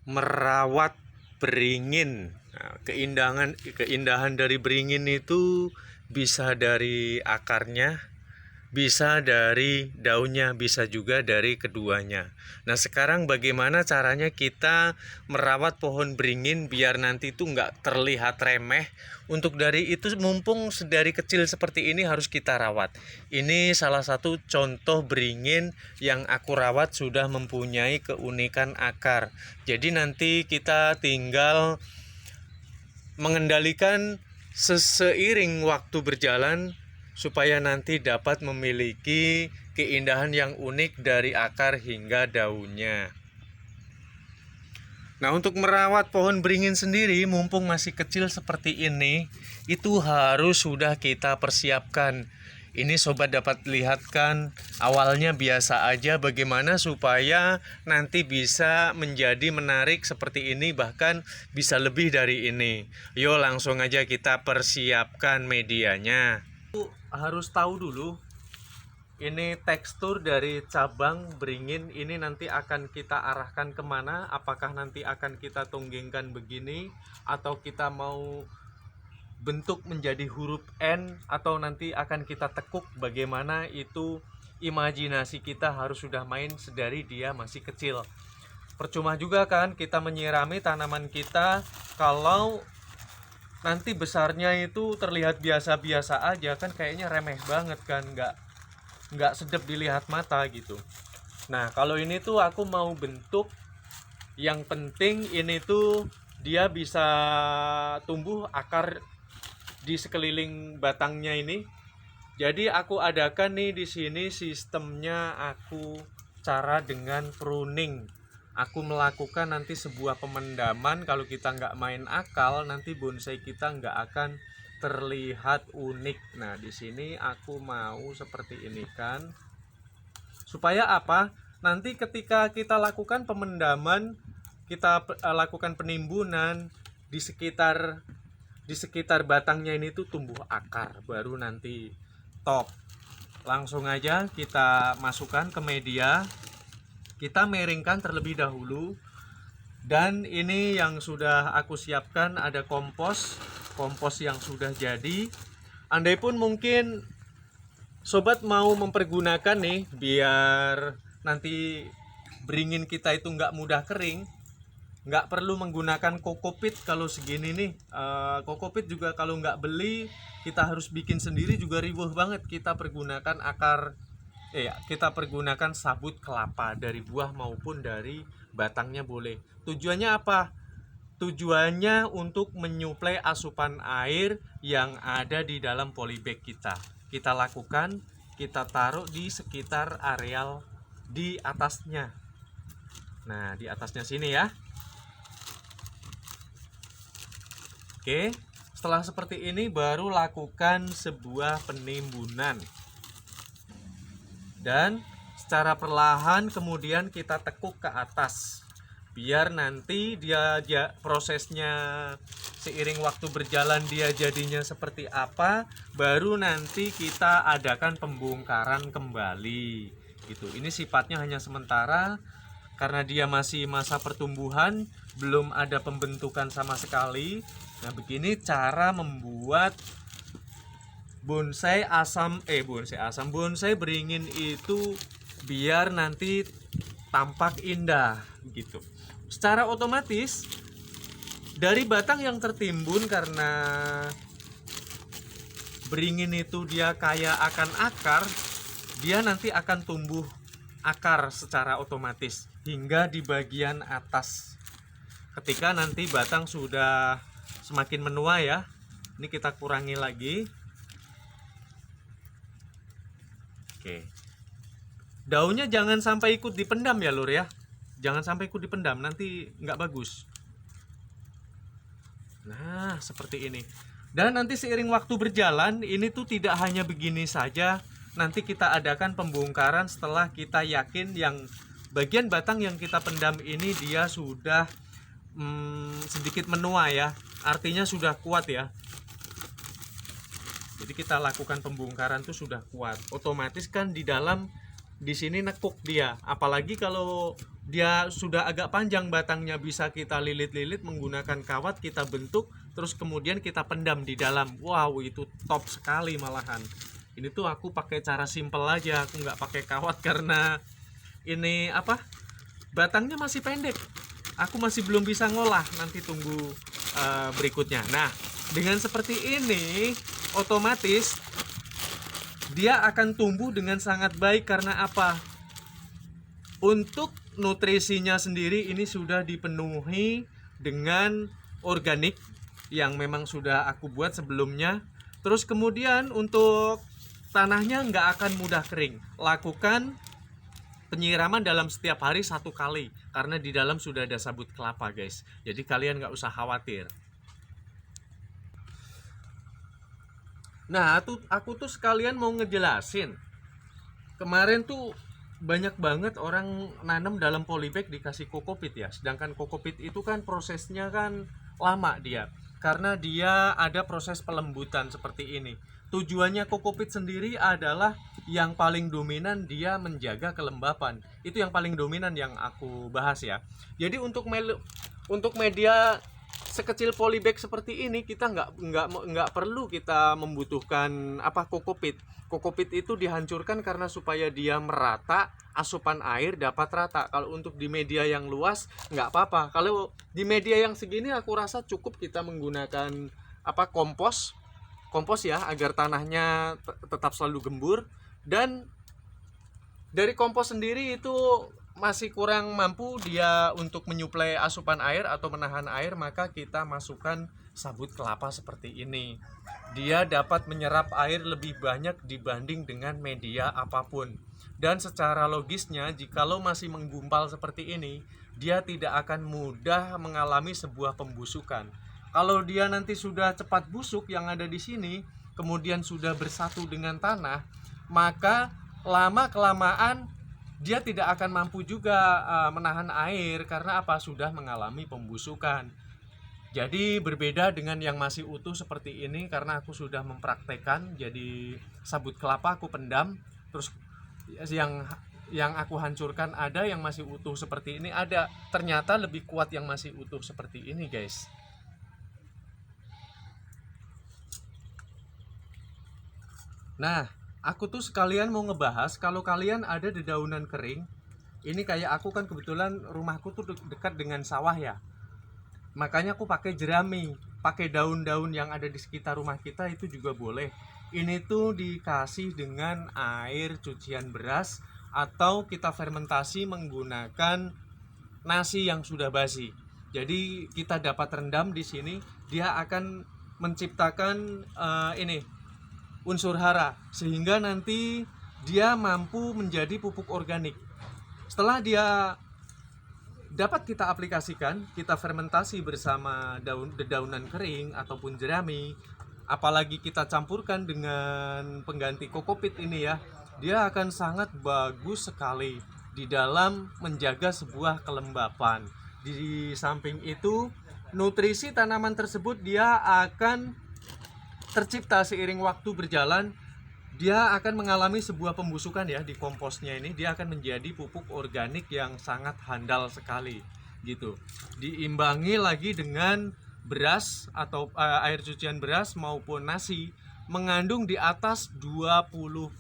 merawat beringin. Nah, keindahan dari beringin itu bisa dari akarnya, bisa dari daunnya, bisa juga dari keduanya. Nah, sekarang bagaimana caranya kita merawat pohon beringin biar nanti itu nggak terlihat remeh. Untuk dari itu, mumpung dari kecil seperti ini harus kita rawat. Ini salah satu contoh beringin yang aku rawat sudah mempunyai keunikan akar. Jadi nanti kita tinggal mengendalikan seiring waktu berjalan supaya nanti dapat memiliki keindahan yang unik dari akar hingga daunnya. Nah, untuk merawat pohon beringin sendiri mumpung masih kecil seperti ini, itu harus sudah kita persiapkan. Ini sobat dapat lihatkan awalnya biasa aja, bagaimana supaya nanti bisa menjadi menarik seperti ini, bahkan bisa lebih dari ini. Yuk langsung aja kita persiapkan medianya. Harus tahu dulu ini tekstur dari cabang beringin ini nanti akan kita arahkan kemana, apakah nanti akan kita tonggengkan begini atau kita mau bentuk menjadi huruf N atau nanti akan kita tekuk, bagaimana itu imajinasi kita harus sudah main sedari dia masih kecil. Percuma juga kan kita menyirami tanaman kita kalau nanti besarnya itu terlihat biasa-biasa aja, kan kayaknya remeh banget kan, nggak sedap dilihat mata gitu. Nah, kalau ini tuh aku mau bentuk, yang penting ini tuh dia bisa tumbuh akar di sekeliling batangnya ini. Jadi aku adakan nih di sini sistemnya, aku cara dengan pruning. Aku melakukan nanti sebuah pemendaman. Kalau kita nggak main akal, nanti bonsai kita nggak akan terlihat unik. Nah, di sini aku mau seperti ini kan. Supaya apa? Nanti ketika kita lakukan pemendaman, kita lakukan penimbunan di sekitar batangnya ini tuh tumbuh akar, baru nanti top. Langsung aja kita masukkan ke media. Kita miringkan terlebih dahulu. Dan ini yang sudah aku siapkan, ada kompos yang sudah jadi. Andai pun mungkin sobat mau mempergunakan nih biar nanti beringin kita itu nggak mudah kering, nggak perlu menggunakan kokopit. Kalau segini nih, kokopit juga kalau nggak beli, kita harus bikin sendiri juga ribuh banget. Kita pergunakan kita pergunakan sabut kelapa dari buah maupun dari batangnya boleh. Tujuannya apa? Tujuannya untuk menyuplai asupan air yang ada di dalam polybag kita. Kita lakukan, kita taruh di sekitar areal di atasnya. Nah, di atasnya sini ya. Oke, setelah seperti ini baru lakukan sebuah penimbunan. Dan secara perlahan kemudian kita tekuk ke atas. Biar nanti dia prosesnya seiring waktu berjalan dia jadinya seperti apa, baru nanti kita adakan pembongkaran kembali gitu. Ini sifatnya hanya sementara karena dia masih masa pertumbuhan, belum ada pembentukan sama sekali. Nah, begini cara membuat bonsai beringin itu biar nanti tampak indah gitu. Secara otomatis dari batang yang tertimbun, karena beringin itu dia kaya akan akar, dia nanti akan tumbuh akar secara otomatis hingga di bagian atas. Ketika nanti batang sudah semakin menua ya, ini kita kurangi lagi. Oke, daunnya jangan sampai ikut dipendam ya lur ya, jangan sampai ikut dipendam, nanti nggak bagus. Nah, seperti ini. Dan nanti seiring waktu berjalan, ini tuh tidak hanya begini saja, nanti kita adakan pembongkaran setelah kita yakin yang bagian batang yang kita pendam ini dia sudah sedikit menua ya, artinya sudah kuat ya. Jadi kita lakukan pembongkaran tuh sudah kuat, otomatis kan di dalam di sini nekuk dia. Apalagi kalau dia sudah agak panjang batangnya, bisa kita lilit-lilit menggunakan kawat, kita bentuk terus kemudian kita pendam di dalam. Wow, itu top sekali malahan. Ini tuh aku pakai cara simple aja, aku nggak pakai kawat karena ini apa, batangnya masih pendek, aku masih belum bisa ngolah, nanti tunggu berikutnya. Nah, dengan seperti ini otomatis dia akan tumbuh dengan sangat baik. Karena apa? Untuk nutrisinya sendiri ini sudah dipenuhi dengan organik yang memang sudah aku buat sebelumnya. Terus kemudian untuk tanahnya nggak akan mudah kering. Lakukan penyiraman dalam setiap hari 1 kali, karena di dalam sudah ada sabut kelapa guys. Jadi kalian nggak usah khawatir. Nah, aku tuh sekalian mau ngejelasin. Kemarin tuh banyak banget orang nanam dalam polybag dikasih kokopit ya. Sedangkan kokopit itu kan prosesnya kan lama dia, karena dia ada proses pelembutan seperti ini. Tujuannya kokopit sendiri adalah yang paling dominan dia menjaga kelembapan. Itu yang paling dominan yang aku bahas ya. Jadi untuk media sekecil polybag seperti ini kita nggak perlu kita membutuhkan apa, kokopit. Kokopit itu dihancurkan karena supaya dia merata, asupan air dapat rata. Kalau untuk di media yang luas nggak apa-apa. Kalau di media yang segini aku rasa cukup kita menggunakan apa, kompos ya, agar tanahnya tetap selalu gembur. Dan dari kompos sendiri itu masih kurang mampu dia untuk menyuplai asupan air atau menahan air, maka kita masukkan sabut kelapa seperti ini. Dia dapat menyerap air lebih banyak dibanding dengan media apapun. Dan secara logisnya, jikalau masih menggumpal seperti ini, dia tidak akan mudah mengalami sebuah pembusukan. Kalau dia nanti sudah cepat busuk yang ada di sini, kemudian sudah bersatu dengan tanah, maka lama-kelamaan dia tidak akan mampu juga menahan air. Karena apa? Sudah mengalami pembusukan. Jadi berbeda dengan yang masih utuh seperti ini, karena aku sudah mempraktekkan. Jadi sabut kelapa aku pendam, terus yang aku hancurkan ada, yang masih utuh seperti ini ada. Ternyata lebih kuat yang masih utuh seperti ini guys. Nah, aku tuh sekalian mau ngebahas, kalau kalian ada dedaunan kering, ini kayak aku kan kebetulan rumahku tuh dekat dengan sawah ya. Makanya aku pakai jerami, pakai daun-daun yang ada di sekitar rumah kita itu juga boleh. Ini tuh dikasih dengan air cucian beras atau kita fermentasi menggunakan nasi yang sudah basi. Jadi kita dapat rendam di sini, dia akan menciptakan ini unsur hara, sehingga nanti dia mampu menjadi pupuk organik. Setelah dia dapat kita aplikasikan, kita fermentasi bersama dedaunan kering ataupun jerami, apalagi kita campurkan dengan pengganti kokopit ini ya, dia akan sangat bagus sekali di dalam menjaga sebuah kelembapan. Di samping itu, nutrisi tanaman tersebut dia akan tercipta seiring waktu berjalan. Dia akan mengalami sebuah pembusukan ya di komposnya ini. Dia akan menjadi pupuk organik yang sangat handal sekali gitu. Diimbangi lagi dengan beras atau air cucian beras maupun nasi, mengandung di atas 20%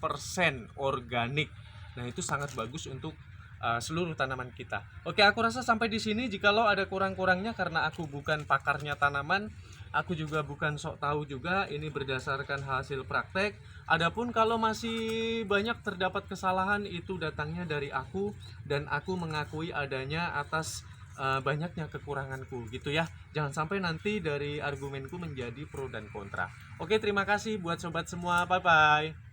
organik. Nah, itu sangat bagus untuk seluruh tanaman kita. Oke, aku rasa sampai di sini. Jikalau ada kurang-kurangnya, karena aku bukan pakarnya tanaman, aku juga bukan sok tahu juga, ini berdasarkan hasil praktek. Adapun kalau masih banyak terdapat kesalahan, itu datangnya dari aku, dan aku mengakui adanya atas banyaknya kekuranganku gitu ya. Jangan sampai nanti dari argumenku menjadi pro dan kontra. Oke, terima kasih buat sobat semua. Bye bye.